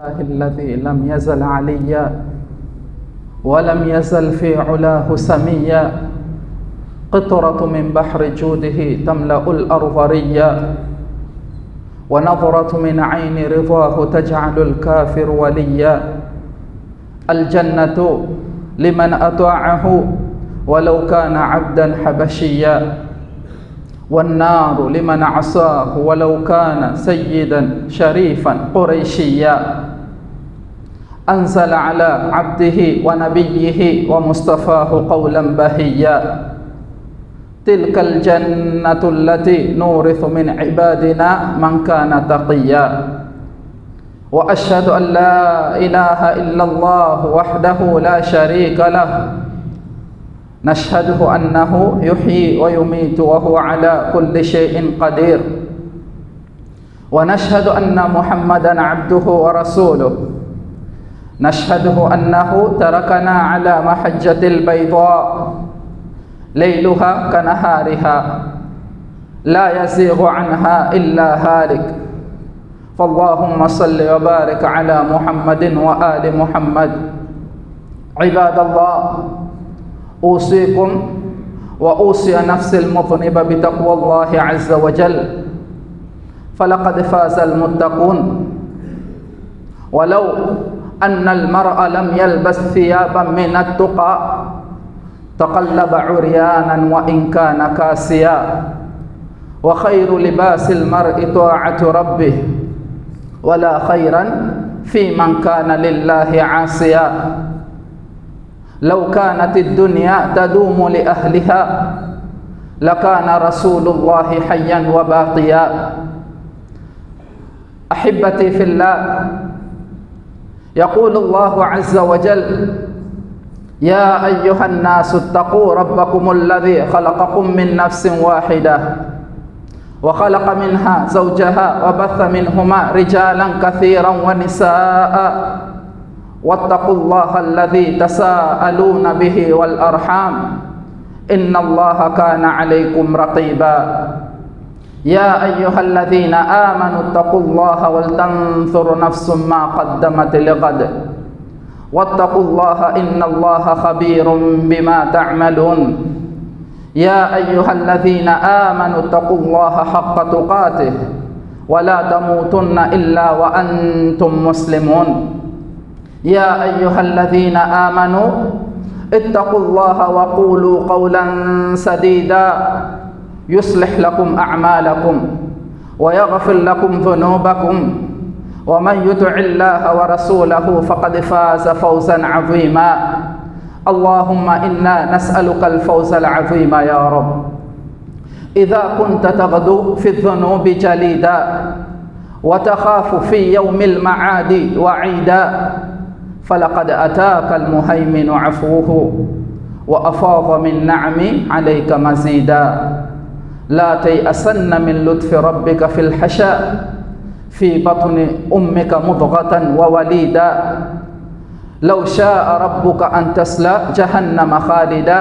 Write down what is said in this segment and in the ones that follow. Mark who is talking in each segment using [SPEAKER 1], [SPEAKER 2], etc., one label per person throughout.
[SPEAKER 1] الذي لم يزل عليا ولم يزل في علاه سميا، قطرة من بحر جوده تملأ الأرض ريا، ونظرة من عين رضاه تجعل الكافر وليا. الجنة لمن أطاعه ولو كان عبدا حبشيا، والنار لمن عصاه ولو كان سيدا شريفا قريشيا. أنزل على عبده ونبيه ومصطفاه قولا بهيا، تلك الجنة التي نورث من عبادنا من كان تقيا. وأشهد أن لا إله إلا الله وحده لا شريك له، نشهده أنه يحيي ويميت وهو على كل شيء قدير، ونشهد أن محمدا عبده ورسوله، نشهده أنه تركنا على محجة البيضاء ليلها كنهارها لا يزيغ عنها إلا هالك. فاللهم صل وبارك على محمد وآل محمد. عباد الله، أوصيكم وأوصي نفسي المذنبة بتقوى الله عز وجل، فلقد فاز المتقون. ولو أن المرء لم يلبس ثيابا من التقى تقلب عريانا وإن كان كاسيا، وخير لباس المرء طاعة ربه، ولا خيرا في من كان لله عاصيا. لو كانت الدنيا تدوم لأهلها لكان رسول الله حيا وباقيا. أحبتي في الله، يقول الله عز وجل: يا أيها الناس اتقوا ربكم الذي خلقكم من نفس واحدة وخلق منها زوجها وبث منهما رجالا كثيرا ونساء، واتقوا الله الذي تساءلون به والأرحام إن الله كان عليكم رقيبا. يا أيها الذين آمنوا اتقوا الله ولتنظر نفس ما قدمت لغد واتقوا الله إن الله خبير بما تعملون. يا أيها الذين آمنوا اتقوا الله حق تقاته ولا تموتن إلا وأنتم مسلمون. يا أيها الذين آمنوا اتقوا الله وقولوا قولا سديدا يصلح لكم أعمالكم ويغفر لكم ذنوبكم، ومن يطع الله ورسوله فقد فاز فوزا عظيما. اللهم إنا نسألك الفوز العظيم يا رب. إذا كنت تغدو في الذنوب جليدا وتخاف في يوم المعاد وعيدا، فلقد أتاك المهيمن عفوه وأفاض من نعم عليك مزيدا. لا تيأسن من لطف ربك في الحشاء في بطن أمك مضغة ووليدا. لو شاء ربك أن تسلى جهنم خالدا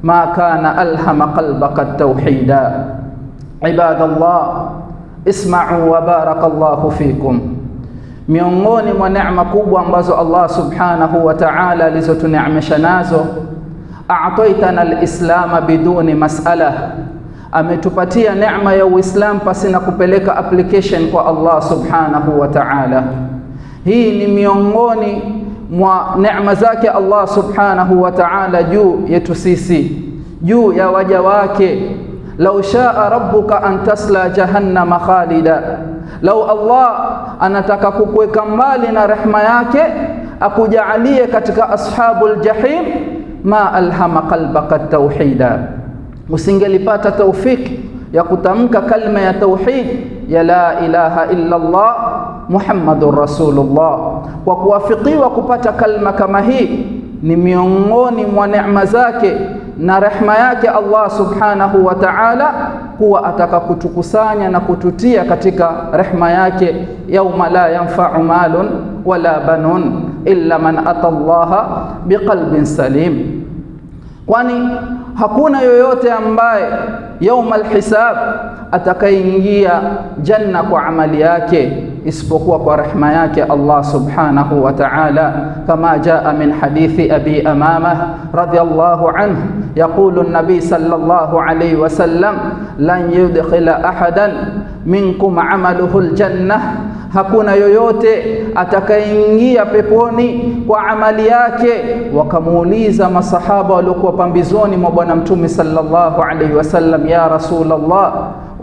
[SPEAKER 1] ما كان ألهم قلبك التوحيدا. عباد الله، اسمعوا وبارك الله فيكم. Miongoni mwa neema kubwa ambazo Allah subhanahu wa ta'ala alizotuneemesha nazo, a'taitana al-islama biduni mas'ala, ametupatia neema ya Uislamu pasina kupeleka application kwa Allah subhanahu wa ta'ala. Hii ni miongoni mwa neema zake Allah subhanahu wa ta'ala juu yetu sisi, juu ya waja wake. Lau shaa rabbuka an tasla jahannama khalida, lau Allah anataka kukuweka mbali na rehema yake akujaalie katika ashabul jahim, ma alhama qalbaka tauhida, usingelipata taufiki ya kutamka kalima ya tauhid ya la ilaha illa Allah Muhammadur Rasulullah. Kwa kuwafikiwa kupata kalima kama hii ni miongoni mwa neema zake na rehema yake Allah subhanahu wa ta'ala, kuwa ataka kutukusanya na kututia katika rehema yake, yauma la yanfa'u malun wala banun illa man ata Allah biqalbin salim. Kwani hakuna yoyote ambaye yauma alhisab atakayeingia janna kwa amali yake isipokuwa kwa rehema yake Allah subhanahu wa ta'ala, kama jaa min hadithi abi amama radiyallahu anhu yaqulu an-nabi sallallahu alayhi wa sallam lan yudkhila ahadan minkum amaluhu al-jannah, hakuna yoyote atakayeingia peponi kwa amali yake. Wakamuuliza masahaba waliokuwa pambizoni mwa bwana mtume sallallahu alayhi wasallam, ya Rasulullah,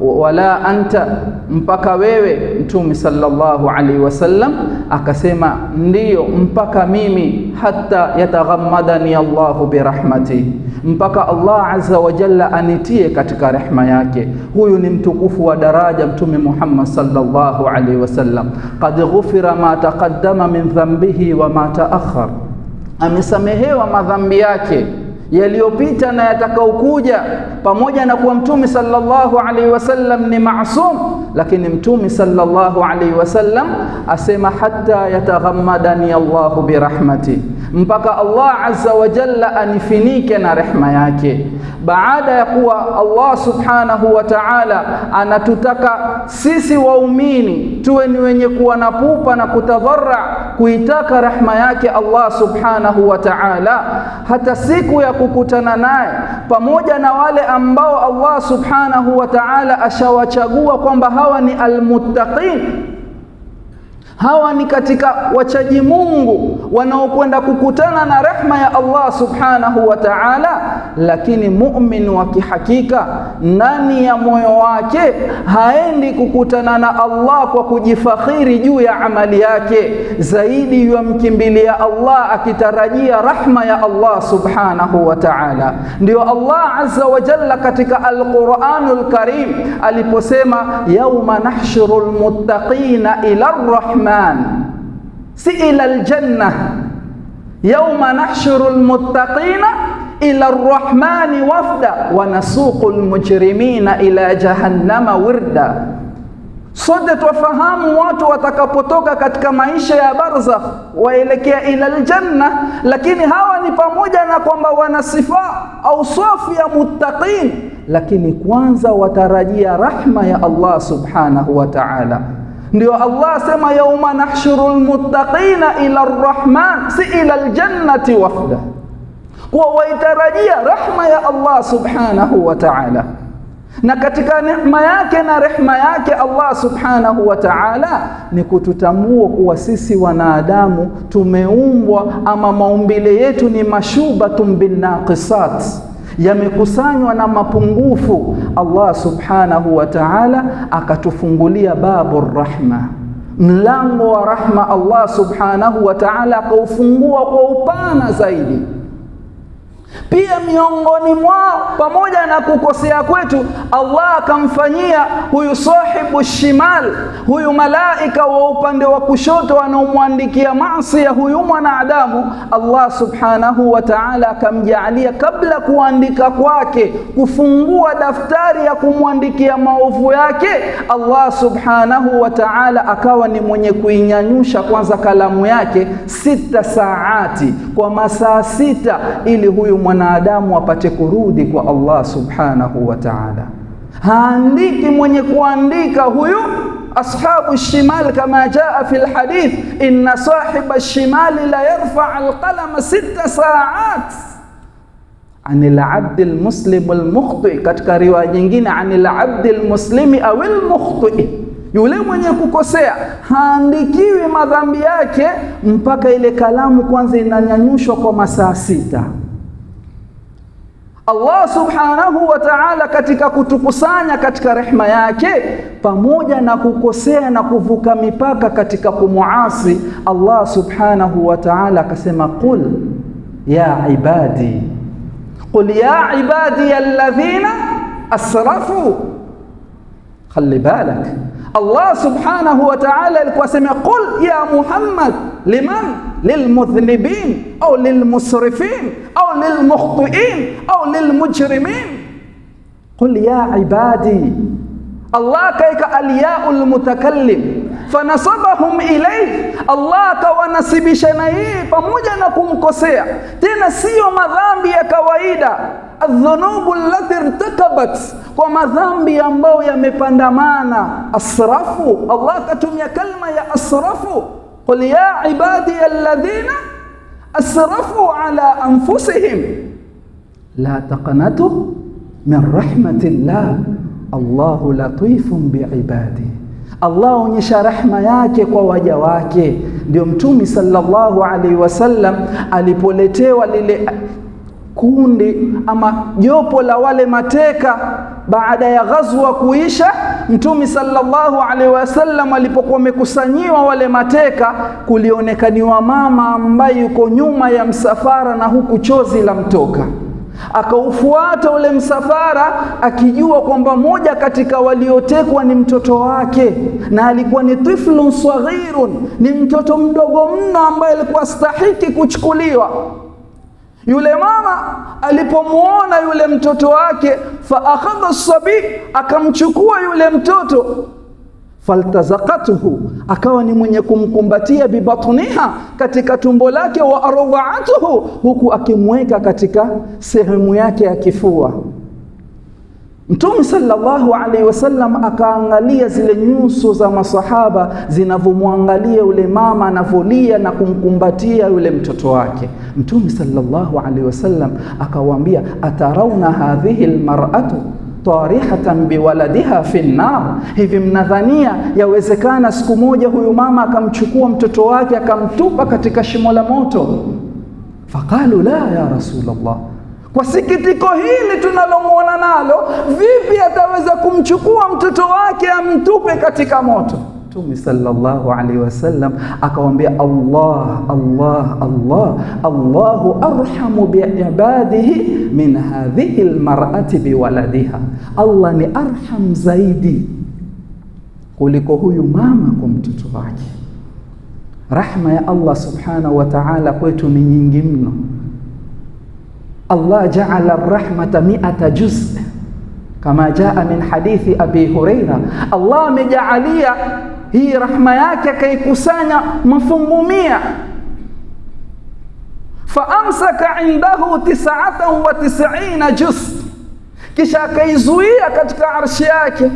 [SPEAKER 1] wala anta, mpaka wewe? Mtume sallallahu alayhi wasallam akasema ndiyo, mpaka mimi. Hatta yataghammadani Allahu birahmati, mpaka Allah azza wa jalla anitie katika rehema yake. Huyu ni mtukufu wa daraja Mtume Muhammad sallallahu alayhi wasallam. Qad ghufira ma taqaddama min dhanbihi wa ma ta'akhkhar, amesamehewa madhambi yake yaliyopita na yatakaokuja. Pamoja na kuwa Mtume sallallahu alaihi wasallam ni maasum, lakini Mtume sallallahu alaihi wasallam asema hatta yataghammadani Allahu birahmati, mpaka Allah azza wa jalla anifinike na rehema yake. Baada ya kuwa Allah subhanahu wa ta'ala anatutaka sisi waumini tuwe ni wenye kuwa na pupa na kutadharra kuitaka rehema yake Allah subhanahu wa ta'ala, hata siku ya kukutana naye, pamoja na wale ambao Allah subhanahu wa ta'ala ashawachagua kwamba hawa ni almuttaqin, hawa ni katika wachaji Mungu wanaokwenda kukutana na rehema ya Allah subhanahu wa ta'ala. Lakini mu'min wa kihakika ndani ya moyo wake haendi kukutana na Allah kwa kujifakhiri juu ya amali yake, zaidi yamkimbilia Allah akitarajia rahma ya Allah subhanahu wa ta'ala. Ndio Allah azza wa jalla katika al-Qur'anul Karim aliposema yauma nahshurul muttaqina ila ar-rahman si ila al-jannah, yauma nahshurul muttaqina ila ar-rahmani wafda wa nasuqul mujrimina ila jahannama wirda. Sote tufahamu watu watakapotoka katika maisha ya barzakh waelekea ila aljanna, lakini hawa ni pamoja na kwamba wana sifa au safu ya muttaqin, lakini kwanza watarajia rahma ya Allah subhanahu wa ta'ala. Ndio Allah sema yauma nahshurul muttaqina ila ar-rahman si ila aljannati wafda, kwa waitarajia rahma ya Allah subhanahu wa ta'ala. Na katika neema yake na rehema yake Allah subhanahu wa ta'ala ni kututambua kuwa sisi wanadamu tumeumbwa, ama maumbile yetu ni mashubatun bin naqisat, yamekusanywa na mapungufu. Allah subhanahu wa ta'ala akatufungulia babu rahma, mlango wa rahma. Allah subhanahu wa ta'ala akaufungua kwa upana zaidi. Pia miongoni mwao, pamoja na kukosea kwetu, Allah akamfanyia huyu sahibu shimal, huyu malaika wa upande wa kushoto anaomwandikia maasi ya huyu mwanadamu, Allah subhanahu wa ta'ala akamjaalia kabla kuandika kwake kufungua daftari ya kumwandikia maovu yake, Allah subhanahu wa ta'ala akawa ni mwenye kuinyanyusha kwanza kalamu yake 6 saati, kwa masaa 6, ili huyu mwanadamu apate kurudi kwa Allah subhanahu wa ta'ala. Haandiki mwenye kuandika huyu ashabu shimal, kama jaa fil hadith inna sahiba shimali la yarfa alqalama 6 saat anil abdi almuslim almukhti, katika riwaya nyingine anil abdi almuslimi au almukhti, yule mwenye kukosea haandikiwi madhambi yake mpaka ile kalamu kwanza inanyanyushwa kwa masaa 6. Allah subhanahu wa ta'ala katika kutukusanya katika rehema yake, pamoja na kukosea na kuvuka mipaka katika kumuasi, Allah subhanahu wa ta'ala akasema qul ya ibadi, qul ya ibadi alladhina asrafu. Khali balak, Allah subhanahu wa ta'ala alikuwa asema qul ya Muhammad, liman? Lilmudhnibin au lilmusrifin au lilmukhtiin au lilmujrimin. Qul ya ibadi. Allah kaika alyaul mutakallim fanasabahum ilayhi, Allah akawanasibisha na yeye pamoja na kumkosea. Tena sio madhambi ya kawaida, adh-dhunubu allati irtakabat, kwa madhambi ambayo yamepandamana. Asrafu, Allah katumia kalma ya asrafu, qul ya ibadi alladhina asrafu ala anfusihim la taqnatu min rahmatillah Allahu latifun biibadihi. Allah onyesha rahma yake kwa waja wake. Ndio Mtume sallallahu alaihi wasallam alipoletewa lile kundi ama jopo la wale mateka baada ya ghazwa kuisha, Mtume sallallahu alaihi wasallam alipokuwa wamekusanyiwa wale mateka, kulionekaniwa mama ambaye yuko nyuma ya msafara na huku chozi la mtoka. Akaufuata ule msafara akijua kwamba moja katika waliotekwa ni mtoto wake, na alikuwa ni tiflun saghirun, ni mtoto mdogo mno ambaye alikuwa stahiki kuchukuliwa. Yule mama alipomuona yule mtoto wake, fa akhadha as-sabi, akamchukua yule mtoto, faltazaqatuhu, akawa ni mwenye kumkumbatia bibatniha, katika tumbo lake, wa arwa'atuhu, huku akimweka katika sehemu yake ya kifua. Mtume sallallahu alaihi wasallam akaangalia zile nyuso za masahaba zinavomwangalia yule mama anavolia na kumkumbatia yule mtoto wake. Mtume sallallahu alaihi wasallam akawaambia, atarauna hadhihi almar'atu tarihatan biwaladiha fi an-nar, hivi mnadhania yawezekana siku moja huyu mama akamchukua mtoto wake akamtupa katika shimo la moto? Faqalu la ya Rasulullah, kwa sikitiko hili tunalomuona nalo, vipi ataweza kumchukua mtoto wake amtupe katika moto? Mtume sallallahu alaihi wasallam akawaambia, Allahu arhamu biibadihi min hadhihi almar'ati biwaladiha, Allah ni arham zaidi kuliko huyu mama kwa mtoto wake. Rahma ya Allah subhanahu wa ta'ala kwetu ni nyingi mno. Allah ja'ala ar-rahmata 100 juz' kama jaa min hadithi Abi Huraira. Allah amejaalia hii rahma yake akaikusanya mafungu 100. Faamsaka indahu 99 juz', kisha akaizuia katika arshi yake,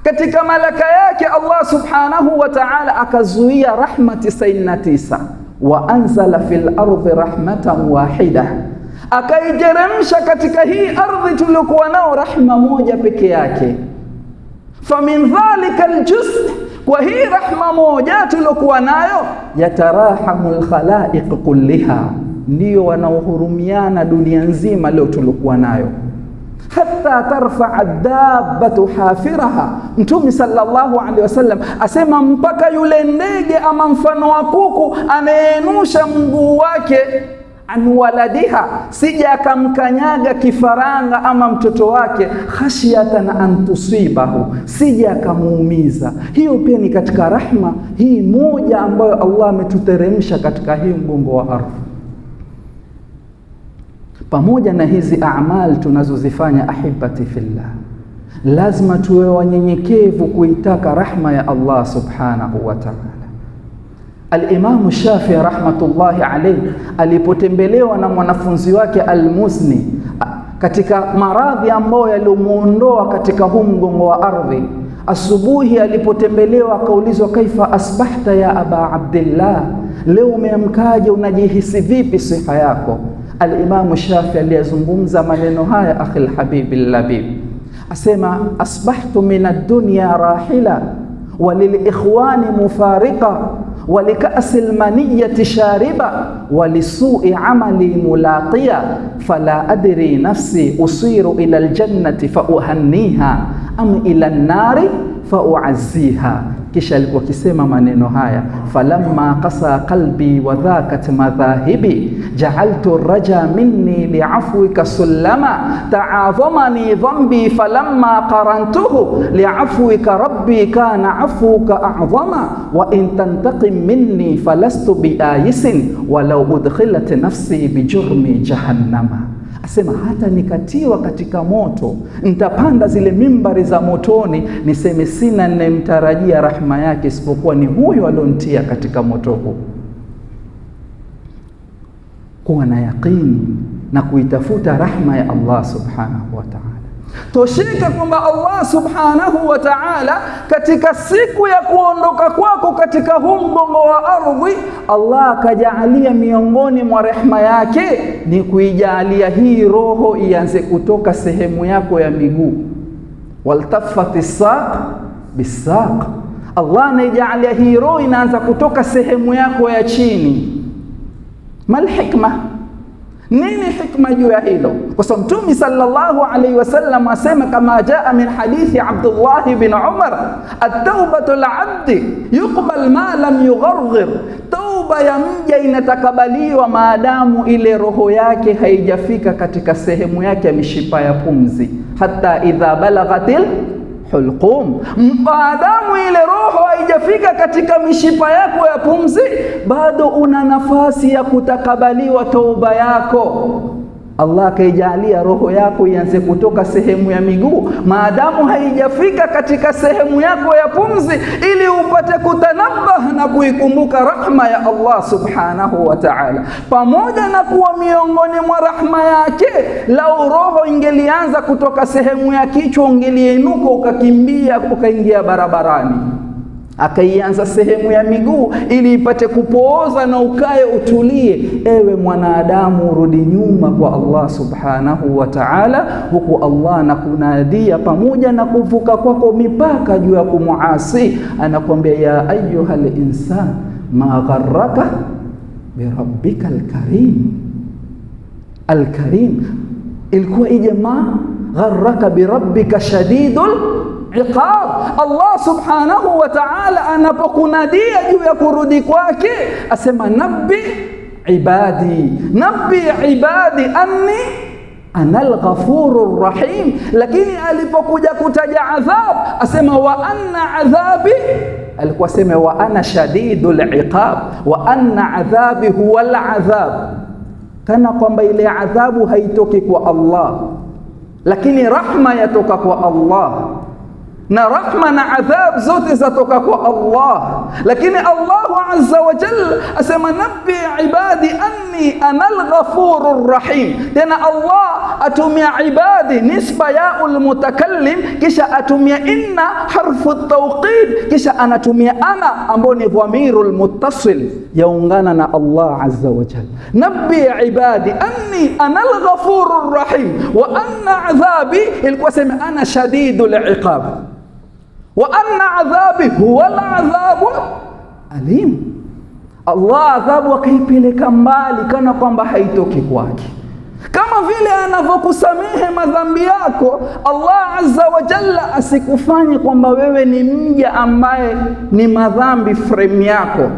[SPEAKER 1] katika malaka yake. Allah subhanahu wa ta'ala akazuia rahma 99, wa anzala fil ardi rahmatan wahida, akaijeremsha katika hii ardhi tuliokuwa nao rahma moja peke yake. Famin dhalika aljuz', kwa hii rahma moja tuliokuwa nayo, yatarahamul khalaiq kulliha, ndio wanaohurumiana dunia nzima leo tuliokuwa nayo. Hatta tarfa'a dabbatu hafiraha, Mtume sallallahu alaihi wasallam asema mpaka yule ndege ama mfano wa kuku anayeinusha mguu wake an waladiha, sija akamkanyaga kifaranga ama mtoto wake, khashyatan an tusibahu, sija akamuumiza. Hiyo pia ni katika rahma hii moja ambayo Allah ametuteremsha katika hii mgongo wa ardhi. Pamoja na hizi a'mal tunazozifanya, ahibati fillah, lazima tuwe wanyenyekevu kuitaka rahma ya Allah subhanahu wa ta'ala. Al-Imam Shafi'i rahmatullahi alayhi alipotembelewa na mwanafunzi wake Al-Muzni katika maradhi ambayo yaliomuondoa katika huu mgongo wa ardhi, asubuhi alipotembelewa akaulizwa, kaifa asbahta ya Aba Abdillah, leo umeamkaje, unajihisi vipi siha yako? Al-Imam Shafi'i aliyazungumza maneno haya, akhil habibi labib, asema, asbahtu min ad-dunya rahila wa lil ikhwani mufariqa wa lika'si al-maniyati shariba wa lisu'i amali mulaqiya fala adri nafsi usiru ila al-jannati fa uhanniha am ila an-nari fa u'azziha. Kisha alikuwa akisema maneno haya, falamma qasa qalbi wa dhakat madhahibi ja'altu raja minni li'afwika sullama ta'azamani dhanbi falamma qarantuhu li'afwika rabbi kana 'afwuka a'zama wa in tantaqim minni falastu biayisin walau udkhilat nafsi bijurmi jahannama. Asema hata nikatiwa katika moto, nitapanda zile mimbari za motoni, niseme sina ninayemtarajia rahma yake isipokuwa ni huyo aliontia katika moto huu. Kuwa na yaqini na kuitafuta rahma ya Allah subhanahu wa ta'ala. Tosheka kwamba Allah subhanahu wa ta'ala katika siku ya kuondoka kwako katika huu mgongo wa ardhi, Allah akajaalia miongoni mwa rehema yake ni kuijaalia hii roho ianze kutoka sehemu yako ya miguu. Waltafati saq bisaq, Allah anaijalia hii roho inaanza kutoka sehemu yako ya chini. Mal hikma, nini hikma juu ya hilo? Kwa sababu Mtume sallallahu alaihi wasallam asema kama jaa min hadithi Abdullah bin Umar, at-taubatu al-abdi yuqbal ma lam yugharghir, tauba ya mja inatakabaliwa maadamu ile roho yake haijafika katika sehemu yake ya mishipa ya pumzi, hata idha balaghatil hulqum, maadamu ile roho haijafika katika mishipa yako ya pumzi, bado una nafasi ya kutakabaliwa tauba yako. Allah kaijalia roho yako ianze kutoka sehemu ya miguu maadamu haijafika katika sehemu yako ya pumzi, ili upate kutanabah na kuikumbuka rahma ya Allah subhanahu wa ta'ala. Pamoja na kuwa miongoni mwa rahma yake, lau roho ingelianza kutoka sehemu ya kichwa, ungeliinuka ukakimbia ukaingia barabarani. Akaianza sehemu ya miguu ili ipate kupooza na ukae utulie. Ewe mwanadamu, rudi nyuma kwa Allah subhanahu wa ta'ala, huku Allah anakunadia pamoja na kuvuka kwako mipaka juu ya kumuasi. Anakuambia ya ayyuhal insan ma gharraka bi rabbikal karim. Al-karim ilikuwa ije ma gharraka bi rabbika shadidul iqab. Allah subhanahu wa ta'ala anapokunadia juu ya kurudi kwake asema nabbi ibadi anni anal ghafurur rahim. Lakini alipokuja kutaja adhab asema wa anna adhabi, alikuwa sema wa ana shadidul iqab wa anna adhabi huwal adhab, kana kwamba ile adhabu haitoki kwa Allah, lakini rahma yatoka kwa Allah, na rahma na adhab zote zatoka kwa Allah. Lakini Allah azza wa jalla asema nabbi ibadi anni anal ghafurur rahim. Tena Allah atumia ibadi nisba yaul mutakallim, kisha atumia inna harfu tawqid, kisha anatumia ana ambao ni dhamirul muttasil yaungana na Allah azza wa jalla. Nabbi ibadi anni anal ghafurur rahim wa anna adhabi, ilikuwa sema ana shadidul iqab wa anna adhabi huwa al-adhabu alim. Allah adhabu akaipeleka mbali kana kwamba haitoki kwake. Kama vile anavyokusamehe madhambi yako, Allah azza wa jalla asikufanye kwamba wewe ni mja ambaye ni madhambi frame yako.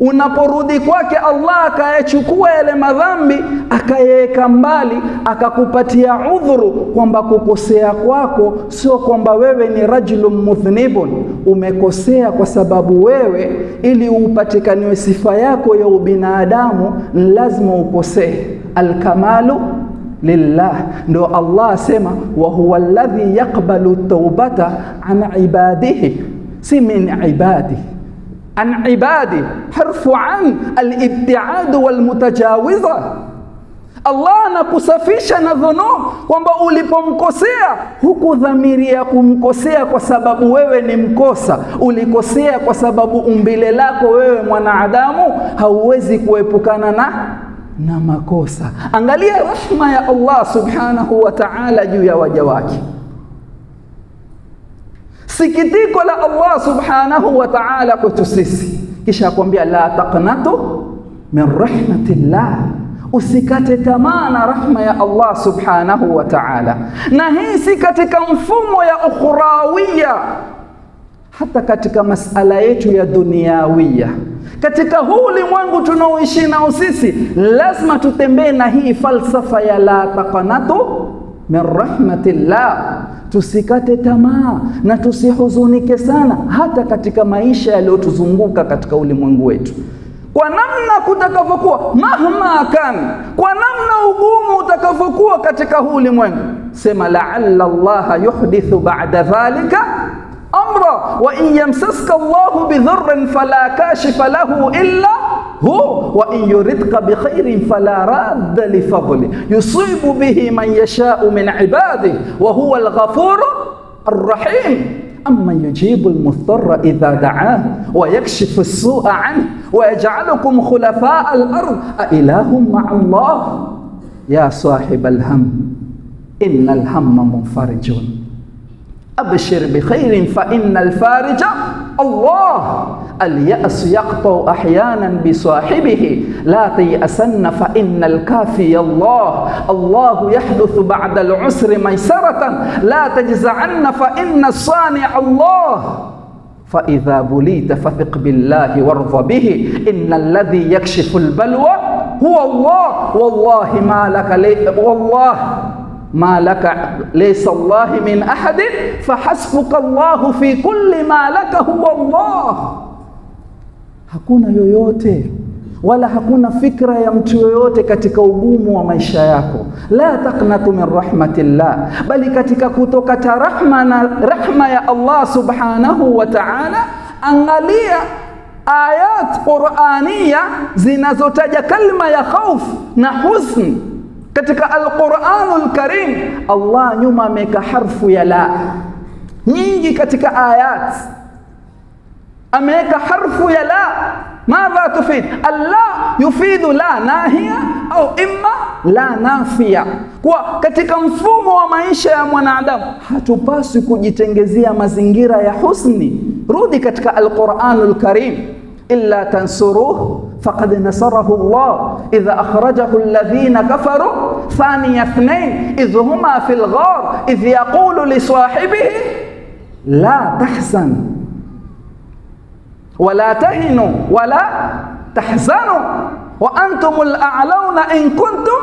[SPEAKER 1] Unaporudi kwake Allah akayachukua yale madhambi akayaweka mbali, akakupatia udhuru kwamba kukosea kwako sio kwamba wewe ni rajulun mudhnibun, umekosea kwa sababu wewe, ili upatikaniwe sifa yako ya ubinadamu lazima ukosee. Alkamalu lillah. Ndio Allah asema wa huwa alladhi yaqbalu tawbata an ibadihi, si min ibadihi. An ibadi harfu an al-ibtiad wal-mutajawiza. Allah anakusafisha na dhunub, kwamba ulipomkosea hukudhamiria kumkosea kwa sababu wewe ni mkosa, ulikosea kwa sababu umbile lako wewe mwanadamu hauwezi kuepukana na makosa. Angalia rahma ya Allah subhanahu wa ta'ala juu ya waja wake. Sikitiko la Allah subhanahu wa ta'ala kwetu sisi, kisha akwambia la taqnatu min rahmatillah, usikate tamaa na rahma ya Allah subhanahu wa ta'ala. Na hii si katika mfumo ya ukhrawiyya, hata katika masala yetu ya duniawiyya. Katika huu ulimwengu tunaoishi nao sisi, lazima tutembee na hii falsafa ya la taqnatu min rahmatillah. Tusikate tamaa na tusihuzunike sana, hata katika maisha yaliyotuzunguka katika ulimwengu wetu. Kwa namna kutakavyokuwa, mahma kan, kwa namna ugumu utakavyokuwa katika huu ulimwengu, sema la'alla Allah yuhdithu ba'da dhalika amra wa in yamsaska Allah bidhurrin fala kashifa lahu illa hu wa in yuridka bi khairin fala radda li fadli yusibu bihi man yasha'u min ibadihi wa huwa al-ghafuru ar-rahim. أمن يجيب المضطر إذا دعاه ويكشف السوء عنه ويجعلكم خلفاء الأرض أإله مع الله يا صاحب الهم إن الهم منفرج أبشر بخير فإن الفارج الله. اليأس يقطع أحيانا بصاحبه لا تيأسن فإن الكافي الله. الله يحدث بعد العسر ميسرة لا تجزعن فإن الصانع الله. فإذا بليت فثق بالله وارض به إن الذي يكشف البلوى هو الله. والله ما لك ليس الله من أحد فحسبك الله في كل ما لك هو الله. Hakuna yoyote wala hakuna fikra ya mtu yoyote katika ugumu wa maisha yako. La taqnatu min rahmatillah, bali katika kutokata rahma ya Allah subhanahu wa ta'ala. Angalia ayat Qur'aniya zinazotaja kalma ya khauf na huzn katika Al-Qur'anul Karim. Allah nyuma ameka harfu ya la nyingi katika ayat, ameweka harfu ya la. Madha tufid? Allah yufidu la nahia au imma la nafia. Kwa katika mfumo wa maisha ya mwanadamu hatupaswi kujitengezea mazingira ya husni. Rudi katika Al-Qur'anul Karim, illa tansuruhu faqad nasarahu Allah idha akhrajahu alladhina kafaru thaniya ithnain idh huma fil ghar idh yaqulu li sahibihi la tahzan wala tahinu wala tahzanu wa antumul a'launa in kuntum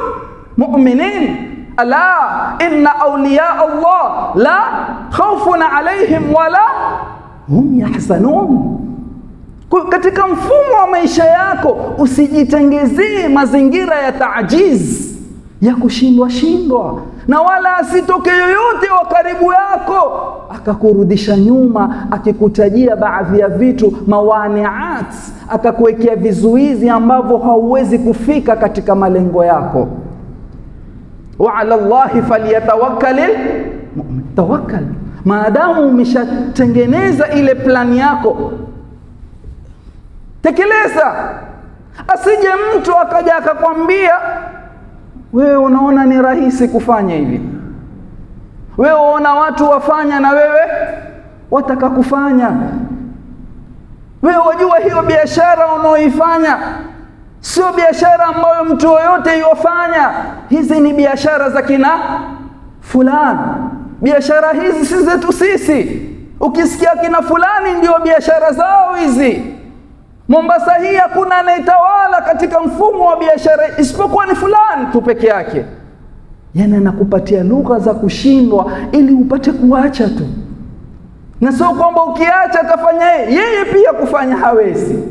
[SPEAKER 1] mu'minin. Ala inna awliya Allah la khawfun alayhim wala hum yahzanun. Katika mfumo wa maisha yako usijitengezee mazingira ya taajiz, ya kushindwa, na wala asitoke yoyote wa karibu yako akakurudisha nyuma, akikutajia baadhi ya vitu mawaniat, akakuwekea vizuizi ambavyo hauwezi kufika katika malengo yako. Wa ala Allahi falyatawakkalil mu'min. Tawakkal, maadamu umeshatengeneza ile plani yako, tekeleza. Asije mtu akaja akakwambia wewe unaona ni rahisi kufanya hivi, wewe unaona watu wafanya na wewe wataka kufanya. Wewe wajua hiyo biashara unaoifanya sio biashara ambayo mtu yoyote yofanya. Hizi ni biashara za kina fulani, biashara hizi si zetu sisi. Ukisikia kina fulani ndio biashara zao hizi. Mombasa hii hakuna anayetawala katika mfumo wa biashara isipokuwa ni fulani tu peke yake. Yana nakupatia lugha za kushindwa ili upate kuacha tu, na sio kwamba ukiacha atafanya yeye pia kufanya hawezi.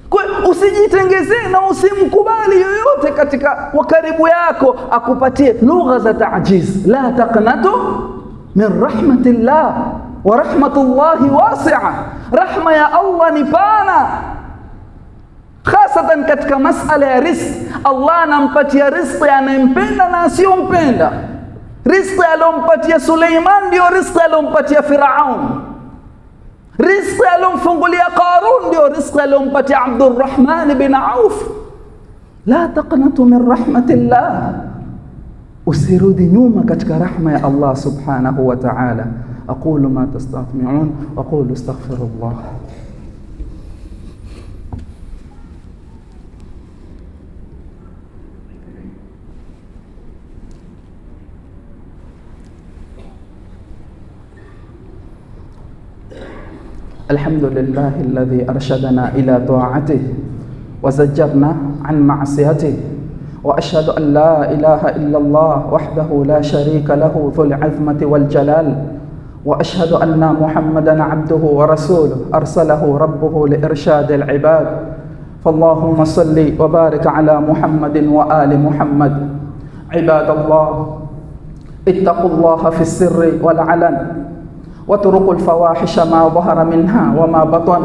[SPEAKER 1] Kwa usijitengezee na usimkubali yoyote katika wakaribu yako akupatie lugha za taajiz. La taqnatu min rahmatillah wa rahmatullahi wasi'a. Rahma ya Allah ni pana, hasatan katika masala ya riziki. Allah anampatia riziki anayempenda na asiyompenda. Riziki alompatia Suleiman ndio riziki alompatia Firaun. Riziki alomfungulia Qarun ndio riziki alompatia Abdurrahman bin Auf. La taqnatu min rahmatillah, usirudi nyuma katika rahma ya Allah subhanahu wa ta'ala. أقول ما تستطيعون وأقول استغفر الله. الحمد لله الذي أرشدنا إلى طاعته وزجرنا عن معصيته، وأشهد أن لا إله إلا الله وحده لا شريك له ذو العظمة والجلال، وأشهد أن محمدًا عبده ورسوله أرسله ربه لإرشاد العباد. فاللهم صل وبارك على محمد وآل محمد. عباد الله، اتقوا الله في السر والعلن، واتركوا الفواحش ما ظهر منها وما بطن،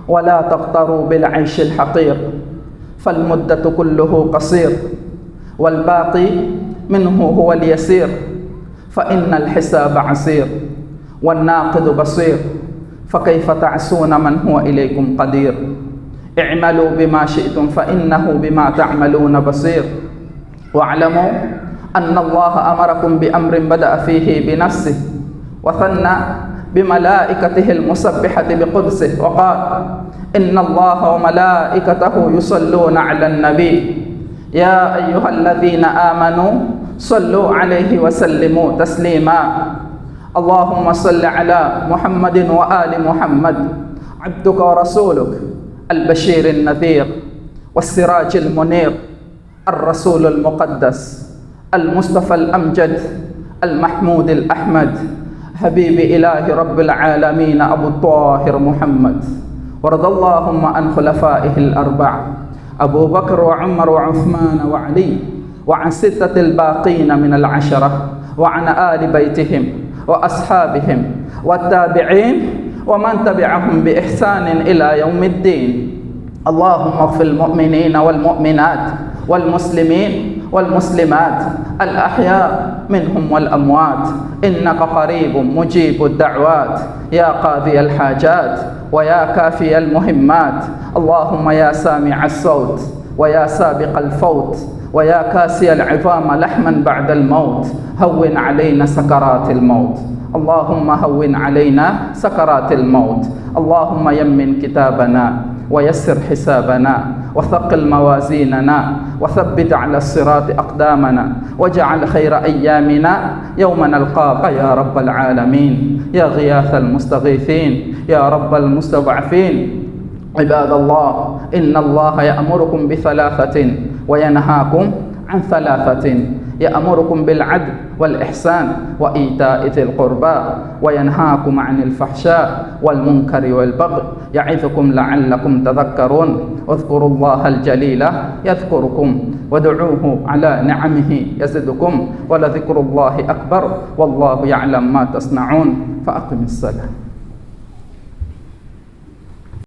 [SPEAKER 1] ولا تغتروا بالعيش الحقير. فالمدة كله قصير والباقي منه هو اليسير، فإن الحساب عسير والناقد بصير، فكيف تعصون من هو إليكم قدير؟ اعملوا بما شئتم فإنه بما تعملون بصير. واعلموا أن الله أمركم بأمر بدأ فيه بنفسه وثنى بملائكته المسبحة بقدسه وقال: إن الله وملائكته يصلون على النبي يا أيها الذين آمنوا صلوا عليه وسلموا تسليما. اللهم صل على محمد وآل محمد عبدك ورسولك البشير النذير والسراج المنير، الرسول المقدس المصطفى الأمجد المحمود الأحمد، حبيب إله رب العالمين أبو الطاهر محمد. وارض اللهم عن خلفائه الأربع أبو بكر وعمر وعثمان وعلي، وعن 6 الباقين من العشرة، وعن آل بيتهم وأصحابهم والتابعين ومن تبعهم بإحسان إلى يوم الدين. اللهم اغفر المؤمنين والمؤمنات والمسلمين والمسلمات الأحياء منهم والأموات، إنك قريب مجيب الدعوات، يا قاضي الحاجات ويا كافي المهمات. اللهم يا سامع الصوت ويا سابق الفوت ويا كاسي العظام لحما بعد الموت، هون علينا سكرات الموت. اللهم هون علينا سكرات الموت. اللهم يمن كتابنا ويسر حسابنا وثقل موازيننا وثبت على الصراط أقدامنا، واجعل خير أيامنا يوم نلقاك يا رب العالمين، يا غياث المستغيثين، يا رب المستضعفين. عباد الله، إن الله يأمركم ب3 وينهاكم عن 3: يأمركم بالعدل والإحسان وإيتاء ذي القربى، وينهاكم عن الفحشاء والمنكر والبغي، يعظكم لعلكم تذكرون. اذكروا الله الجليل يذكركم وادعوه على نعمه يزدكم، ولذكر الله أكبر والله يعلم ما تصنعون. فأقم الصلاة.